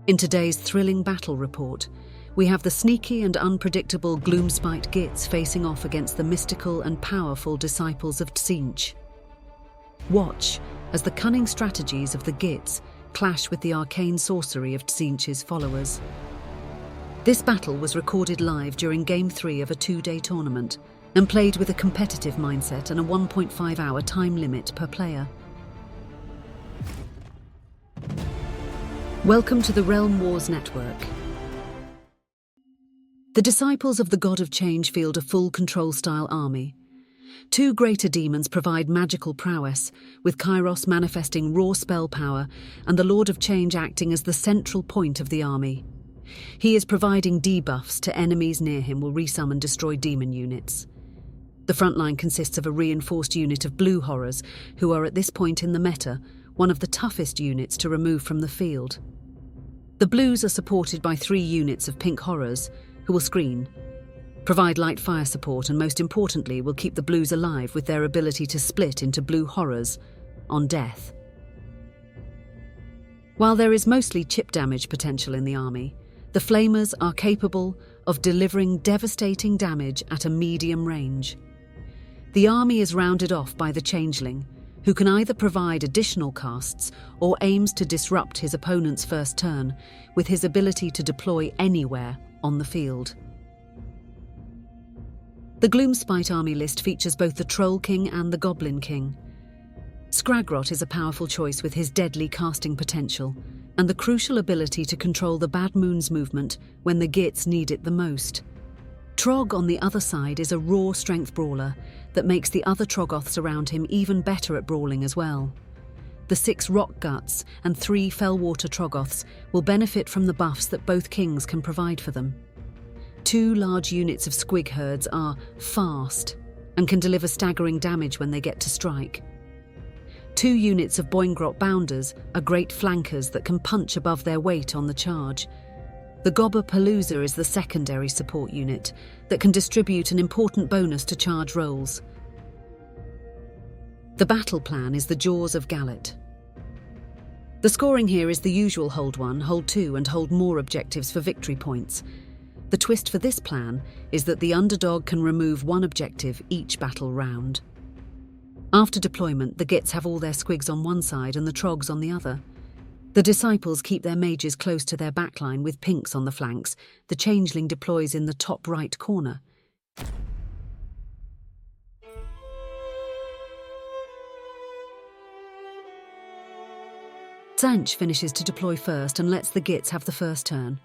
In today's thrilling battle report, we have the sneaky and unpredictable Gloomspite Gitz facing off against the mystical and powerful disciples of Tzeentch. Watch as the cunning strategies of the Gitz clash with the arcane sorcery of Tzeentch's followers. This battle was recorded live during Game 3 of a 2-day tournament and played with a competitive mindset and a 1.5-hour time limit per player. Welcome to the Realm Wars Network. The disciples of the God of Change field a full control-style army. 2 greater demons provide magical prowess, with Kairos manifesting raw spell power and the Lord of Change acting as the central point of the army. He is providing debuffs to enemies near him will resummon destroy demon units. The front line consists of a reinforced unit of blue horrors, who are at this point in the meta one of the toughest units to remove from the field. The blues are supported by 3 units of pink horrors, who will screen, provide light fire support, and most importantly will keep the blues alive with their ability to split into blue horrors on death. While there is mostly chip damage potential in the army, the flamers are capable of delivering devastating damage at a medium range. The army is rounded off by the Changeling, who can either provide additional casts or aims to disrupt his opponent's first turn with his ability to deploy anywhere on the field. The Gloomspite army list features both the Troll King and the Goblin King. Skagrot is a powerful choice with his deadly casting potential and the crucial ability to control the Bad Moon's movement when the Gitz need it the most. Trog, on the other side, is a raw strength brawler that makes the other Troggoths around him even better at brawling as well. The 6 Rock Guts and 3 Fellwater Troggoths will benefit from the buffs that both kings can provide for them. 2 large units of Squig Herds are fast and can deliver staggering damage when they get to strike. 2 units of Boingrot Bounders are great flankers that can punch above their weight on the charge. The Gobber Palooza is the secondary support unit that can distribute an important bonus to charge rolls. The battle plan is the Jaws of Gallet. The scoring here is the usual hold 1, hold 2 and hold more objectives for victory points. The twist for this plan is that the underdog can remove 1 objective each battle round. After deployment, the Gitz have all their squigs on one side and the Trogs on the other. The disciples keep their mages close to their backline with pinks on the flanks. The Changeling deploys in the top right corner. Tzeentch finishes to deploy first and lets the Gitz have the first turn.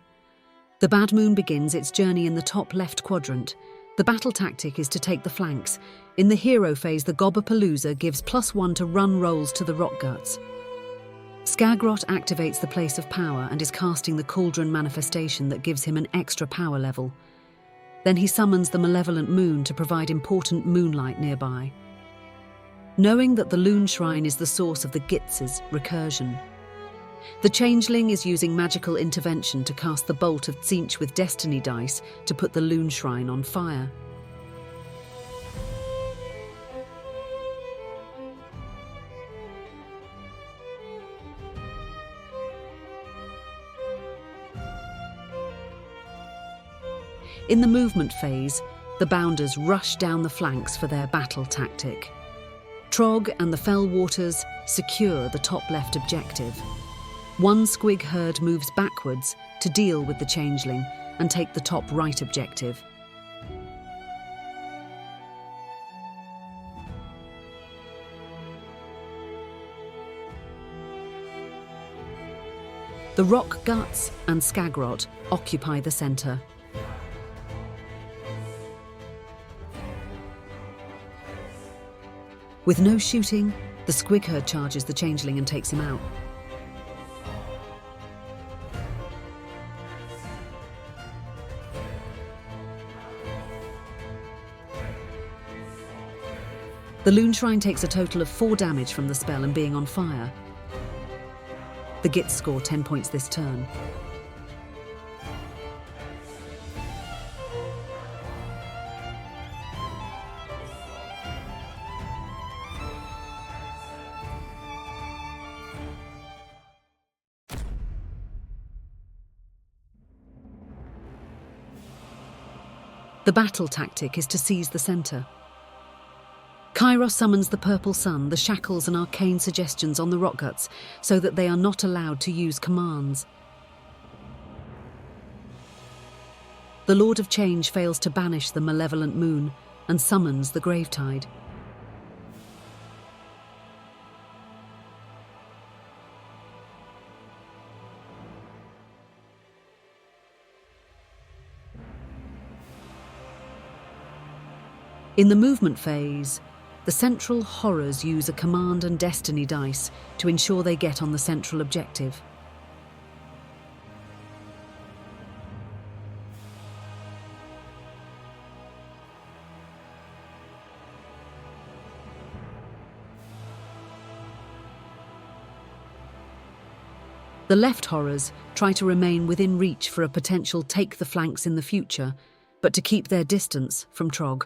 The Bad Moon begins its journey in the top left quadrant. The battle tactic is to take the flanks. In the hero phase, the Gobber Palooza gives +1 to run rolls to the Rock Guts. Skagrot activates the Place of Power and is casting the Cauldron manifestation that gives him an extra power level. Then he summons the Malevolent Moon to provide important moonlight nearby. Knowing that the Loon Shrine is the source of the Gitz's recursion, the Changeling is using magical intervention to cast the Bolt of Tzeentch with Destiny dice to put the Loon Shrine on fire. In the movement phase, the Bounders rush down the flanks for their battle tactic. Trog and the Fellwaters secure the top left objective. 1 Squig Herd moves backwards to deal with the Changeling and take the top right objective. The Rock Guts and Skagrot occupy the centre. With no shooting, the Squig Herd charges the Changeling and takes him out. The Loon Shrine takes a total of 4 damage from the spell and being on fire. The Gitz score 10 points this turn. The battle tactic is to seize the center. Kairos summons the purple sun, the shackles and arcane suggestions on the Rockguts so that they are not allowed to use commands. The Lord of Change fails to banish the malevolent moon and summons the Gravetide. In the movement phase, the central horrors use a command and destiny dice to ensure they get on the central objective. The left horrors try to remain within reach for a potential take the flanks in the future, but to keep their distance from Trog.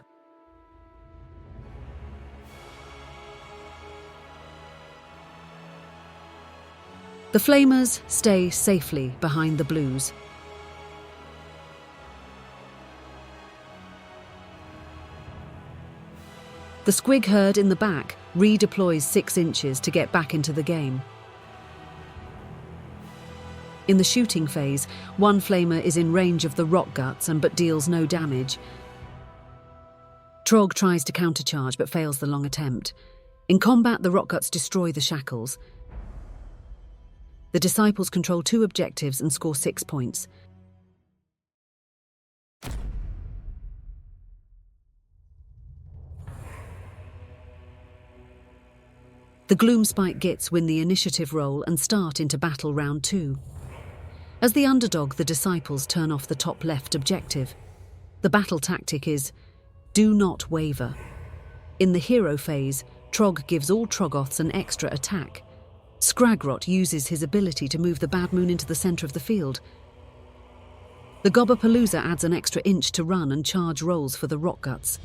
The Flamers stay safely behind the Blues. The Squig herd in the back redeploys 6 inches to get back into the game. In the shooting phase, one Flamer is in range of the Rockguts but deals no damage. Trog tries to countercharge but fails the long attempt. In combat, the Rockguts destroy the shackles. The Disciples control 2 objectives and score 6 points. The Gloomspite Gitz win the initiative role and start into battle round 2. As the underdog, the Disciples turn off the top left objective. The battle tactic is, do not waver. In the hero phase, Trog gives all Troggoths an extra attack. Skragrot uses his ability to move the Bad Moon into the centre of the field. The Gobberpalooza adds an extra inch to run and charge rolls for the Rockguts.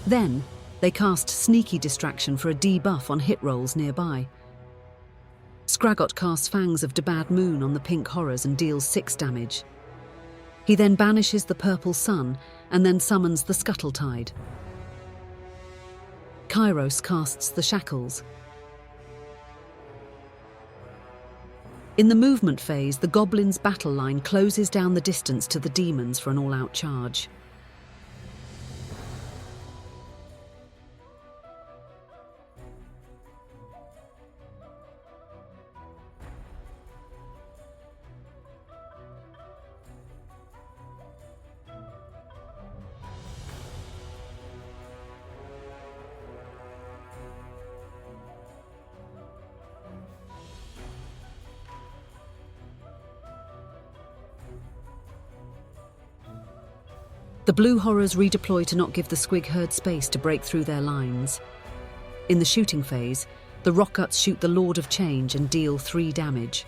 Then, they cast Sneaky Distraction for a debuff on hit rolls nearby. Skragot casts Fangs of the Bad Moon on the pink horrors and deals 6 damage. He then banishes the purple sun and then summons the Scuttletide. Kairos casts the shackles. In the movement phase, the Goblins' battle line closes down the distance to the demons for an all-out charge. The blue horrors redeploy to not give the Squig herd space to break through their lines. In the shooting phase, the Rockguts shoot the Lord of Change and deal 3 damage.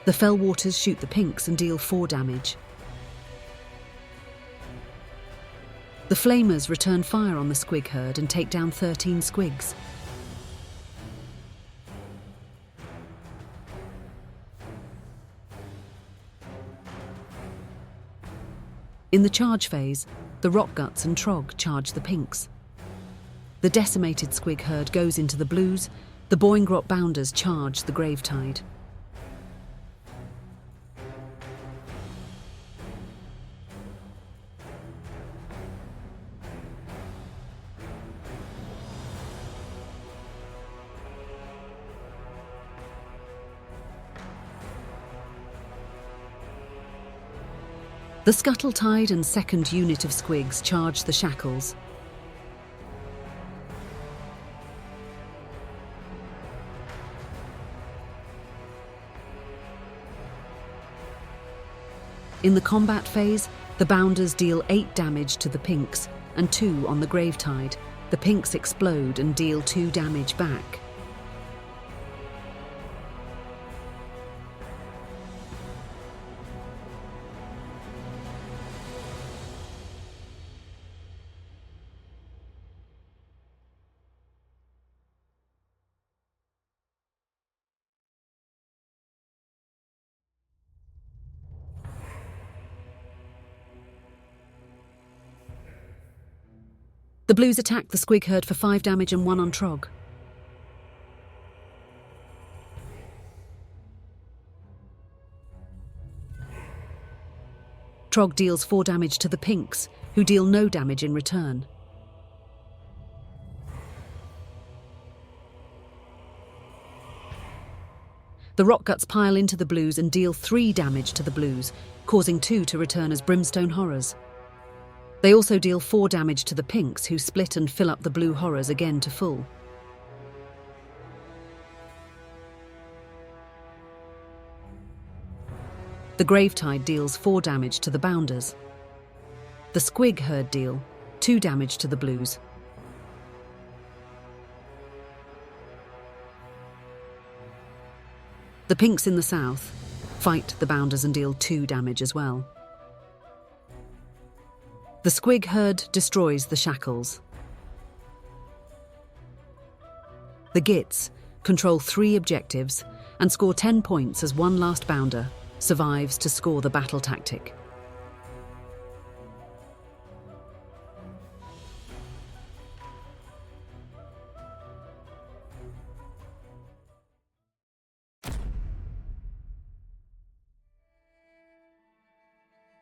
The Fellwaters shoot the Pinks and deal 4 damage. The Flamers return fire on the Squig herd and take down 13 Squigs. In the charge phase, the Rockguts and Trog charge the Pinks. The decimated Squig herd goes into the Blues, the Boingrot Bounders charge the Gravetide. The Scuttletide and second unit of Squigs charge the shackles. In the combat phase, the Bounders deal 8 damage to the Pinks and 2 on the Gravetide. The Pinks explode and deal 2 damage back. The blues attack the squig herd for 5 damage and 1 on Trog. Trog deals 4 damage to the pinks, who deal no damage in return. The Rockguts pile into the blues and deal 3 damage to the blues, causing 2 to return as Brimstone Horrors. They also deal 4 damage to the pinks, who split and fill up the blue horrors again to full. The Gravetide deals 4 damage to the bounders. The Squig Herd deal 2 damage to the blues. The pinks in the south fight the bounders and deal 2 damage as well. The Squig Herd destroys the shackles. The Gitz control 3 objectives and score 10 points as one last bounder survives to score the battle tactic.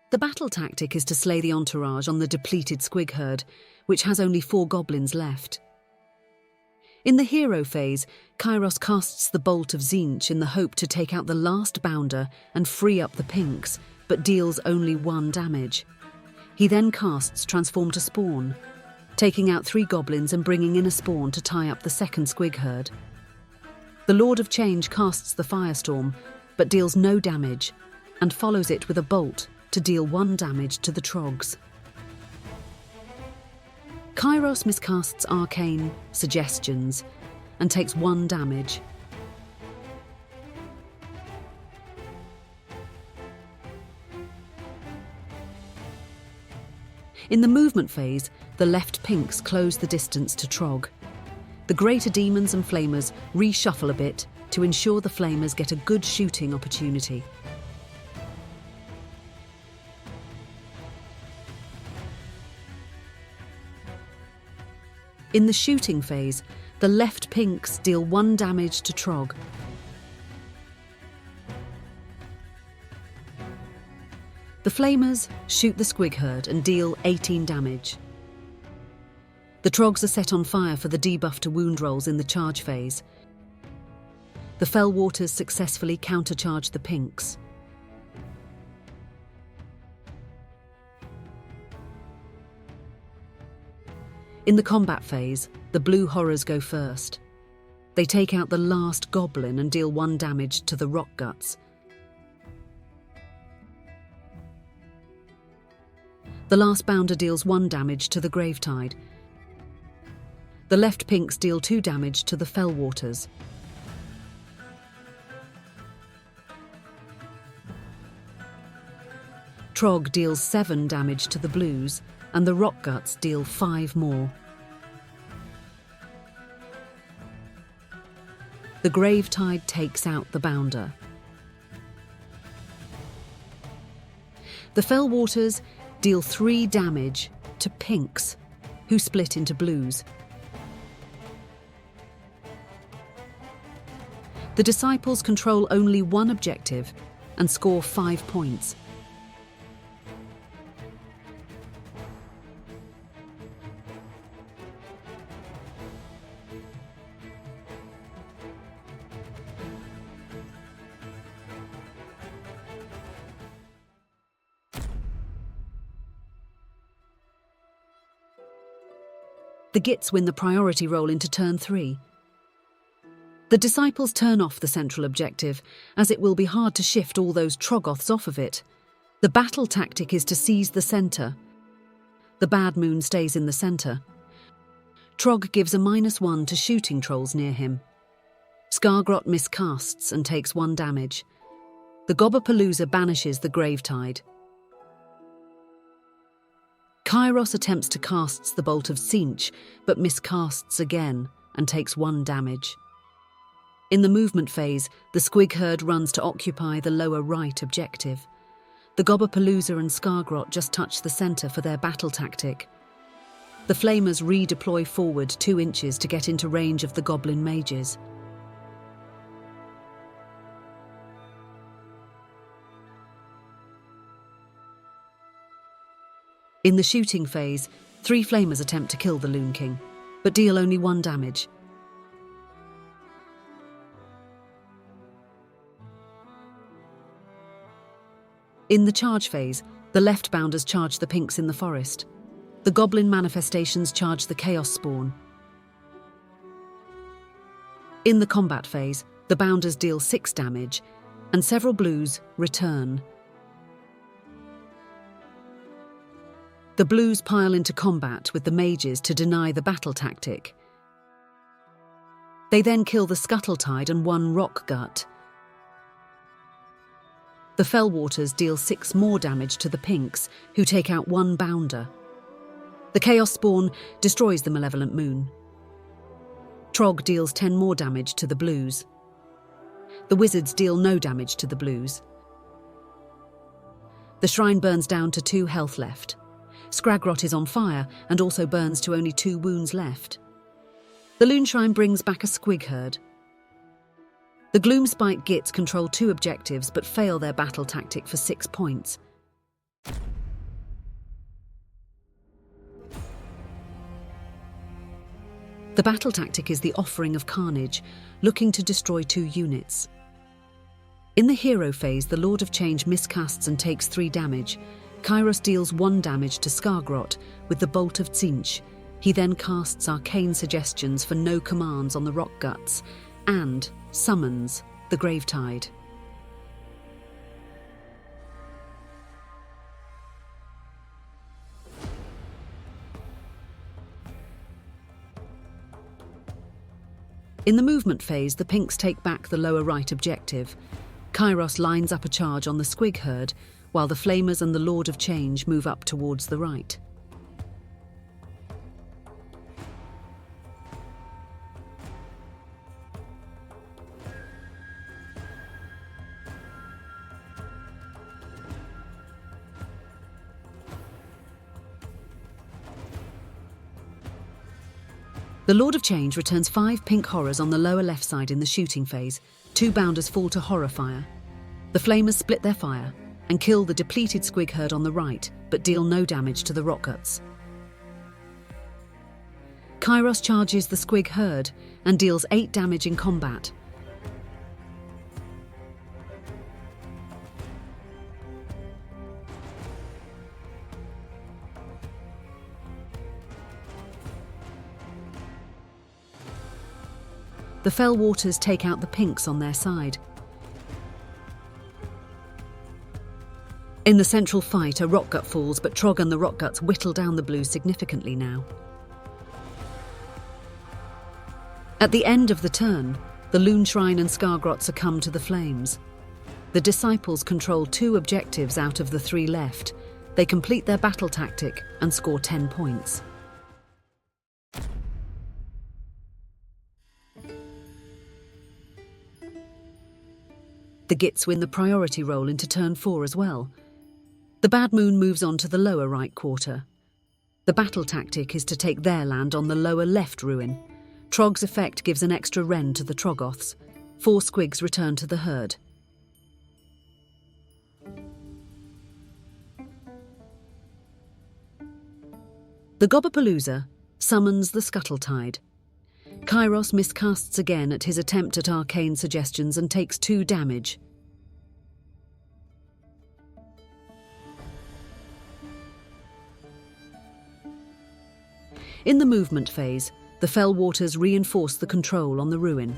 The battle tactic is to slay the entourage on the depleted squig herd, which has only 4 goblins left. In the hero phase, Kairos casts the Bolt of Tzeentch in the hope to take out the last bounder and free up the pinks, but deals only 1 damage. He then casts Transform to Spawn, taking out 3 goblins and bringing in a spawn to tie up the second squig herd. The Lord of Change casts the Firestorm, but deals no damage, and follows it with a bolt to deal 1 damage to the trogs. Kairos miscasts Arcane Suggestions and takes 1 damage. In the movement phase, the left pinks close the distance to Trog. The greater demons and flamers reshuffle a bit to ensure the flamers get a good shooting opportunity. In the shooting phase, the left pinks deal 1 damage to Trog. The flamers shoot the squig herd and deal 18 damage. The trogs are set on fire for the debuff to wound rolls in the charge phase. The fell waters successfully countercharge the pinks. In the combat phase, the blue horrors go first. They take out the last goblin and deal 1 damage to the Rockguts. The last bounder deals 1 damage to the Gravetide. The left pinks deal 2 damage to the fell waters. Trog deals 7 damage to the blues, and the Rockguts deal 5 more. The Gravetide takes out the bounder. The fell waters deal 3 damage to pinks, who split into blues. The disciples control only 1 objective and score 5 points. The Gitz win the priority roll into turn 3. The disciples turn off the central objective, as it will be hard to shift all those Troggoths off of it. The battle tactic is to seize the centre. The bad moon stays in the centre. Trog gives a -1 to shooting trolls near him. Skargrot miscasts and takes 1 damage. The Gobberpalooza banishes the Gravetide. Kairos attempts to cast the Bolt of Tzeentch, but miscasts again and takes 1 damage. In the movement phase, the squig herd runs to occupy the lower right objective. The Gobberpalooza and Skargrot just touch the centre for their battle tactic. The flamers redeploy forward 2 inches to get into range of the goblin mages. In the shooting phase, 3 flamers attempt to kill the Loon King, but deal only 1 damage. In the charge phase, the left bounders charge the pinks in the forest. The goblin manifestations charge the chaos spawn. In the combat phase, the bounders deal 6 damage, and several blues return. The blues pile into combat with the mages to deny the battle tactic. They then kill the Scuttletide and 1 rock gut. The Fellwaters deal 6 more damage to the pinks, who take out 1 bounder. The Chaos Spawn destroys the Malevolent Moon. Trog deals 10 more damage to the blues. The Wizards deal no damage to the blues. The shrine burns down to 2 health left. Scragrot is on fire and also burns to only 2 wounds left. The Loon Shrine brings back a squig herd. The Gloomspite Gitz control 2 objectives but fail their battle tactic for 6 points. The battle tactic is the Offering of Carnage, looking to destroy 2 units. In the hero phase, the Lord of Change miscasts and takes 3 damage. Kairos deals 1 damage to Skargrot with the Bolt of Tzeentch. He then casts Arcane Suggestions for no commands on the rock guts and summons the Gravetide. In the movement phase, the pinks take back the lower right objective. Kairos lines up a charge on the squig herd, while the flamers and the Lord of Change move up towards the right. The Lord of Change returns 5 pink horrors on the lower left side in the shooting phase. 2 bounders fall to horror fire. The flamers split their fire and kill the depleted squig herd on the right, but deal no damage to the rock guts. Kairos charges the squig herd and deals 8 damage in combat. The Fellwaters take out the pinks on their side. In the central fight, a rockgut falls, but Trog and the rockguts whittle down the blues significantly now. At the end of the turn, the Loon Shrine and Skargrot succumb to the flames. The Disciples control 2 objectives out of the 3 left. They complete their battle tactic and score 10 points. The Gitz win the priority roll into turn 4 as well. The Bad Moon moves on to the lower right quarter. The battle tactic is to take their land on the lower left ruin. Trog's effect gives an extra rend to the Troggoths. 4 squigs return to the herd. The Gobbapalooza summons the Scuttletide. Kairos miscasts again at his attempt at arcane suggestions and takes 2 damage. In the movement phase, the Fellwaters reinforce the control on the ruin.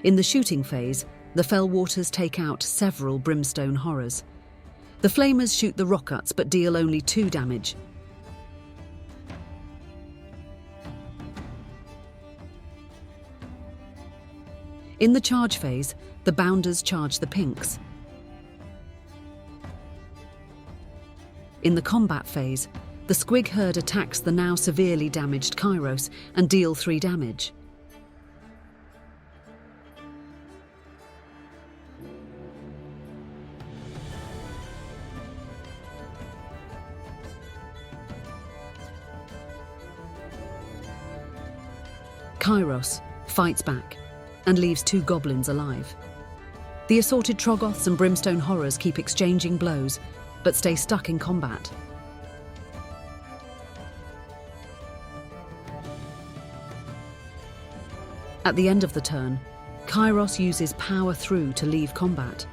In the shooting phase, the Fellwaters take out several brimstone horrors. The flamers shoot the rockguts but deal only 2 damage. In the charge phase, the bounders charge the pinks. In the combat phase, the squig herd attacks the now severely damaged Kairos and deal 3 damage. Kairos fights back and leaves 2 goblins alive. The assorted Troggoths and Brimstone Horrors keep exchanging blows, but stay stuck in combat. At the end of the turn, Kairos uses Power Through to leave combat.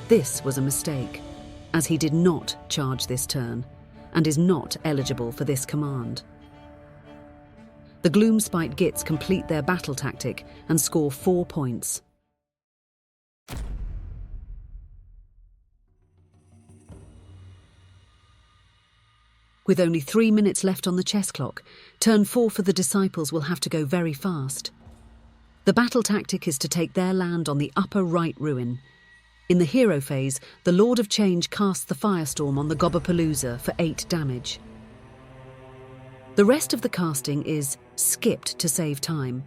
This was a mistake, as he did not charge this turn, and is not eligible for this command. The Gloomspite Gitz complete their battle tactic and score 4 points. With only 3 minutes left on the chess clock, turn 4 for the Disciples will have to go very fast. The battle tactic is to take their land on the upper right ruin. In the hero phase, the Lord of Change casts the Firestorm on the Gobapalooza for 8 damage. The rest of the casting is skipped to save time.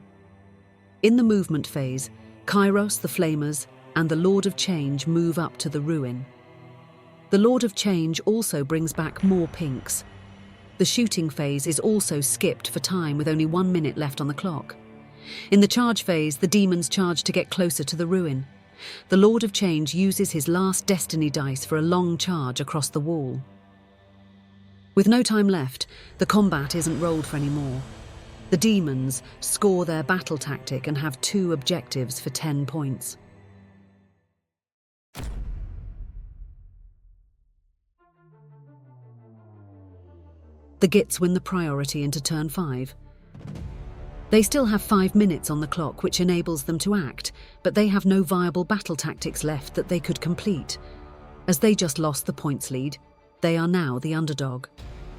In the movement phase, Kairos, the Flamers, and the Lord of Change move up to the ruin. The Lord of Change also brings back more pinks. The shooting phase is also skipped for time with only 1 minute left on the clock. In the charge phase, the demons charge to get closer to the ruin. The Lord of Change uses his last destiny dice for a long charge across the wall. With no time left, the combat isn't rolled for any more. The demons score their battle tactic and have 2 objectives for 10 points. The Gitz win the priority into turn 5. They still have 5 minutes on the clock, which enables them to act, but they have no viable battle tactics left that they could complete. As they just lost the points lead, they are now the underdog.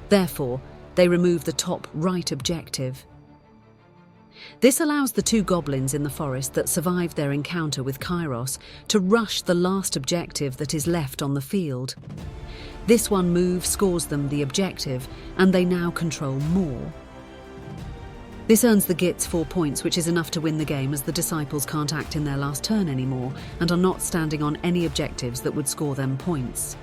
Therefore, they remove the top right objective. This allows the 2 goblins in the forest that survived their encounter with Kairos to rush the last objective that is left on the field. This one move scores them the objective, and they now control more. This earns the Gitz 4 points, which is enough to win the game, as the Disciples can't act in their last turn anymore and are not standing on any objectives that would score them points.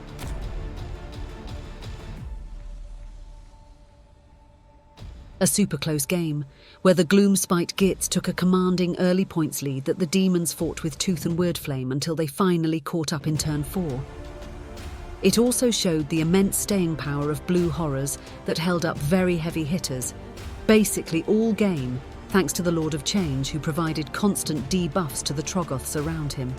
A super close game, where the Gloomspite Gitz took a commanding early points lead that the demons fought with tooth and word flame until they finally caught up in turn 4. It also showed the immense staying power of blue horrors that held up very heavy hitters, basically all game, thanks to the Lord of Change, who provided constant debuffs to the Troggoths around him.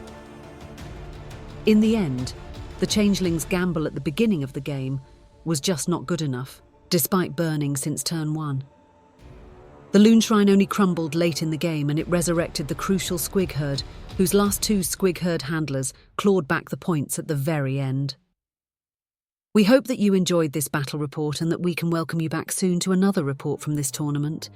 In the end, the Changeling's gamble at the beginning of the game was just not good enough, despite burning since turn 1. The Loon Shrine only crumbled late in the game, and it resurrected the crucial Squig Herd, whose last 2 Squig Herd handlers clawed back the points at the very end. We hope that you enjoyed this battle report and that we can welcome you back soon to another report from this tournament.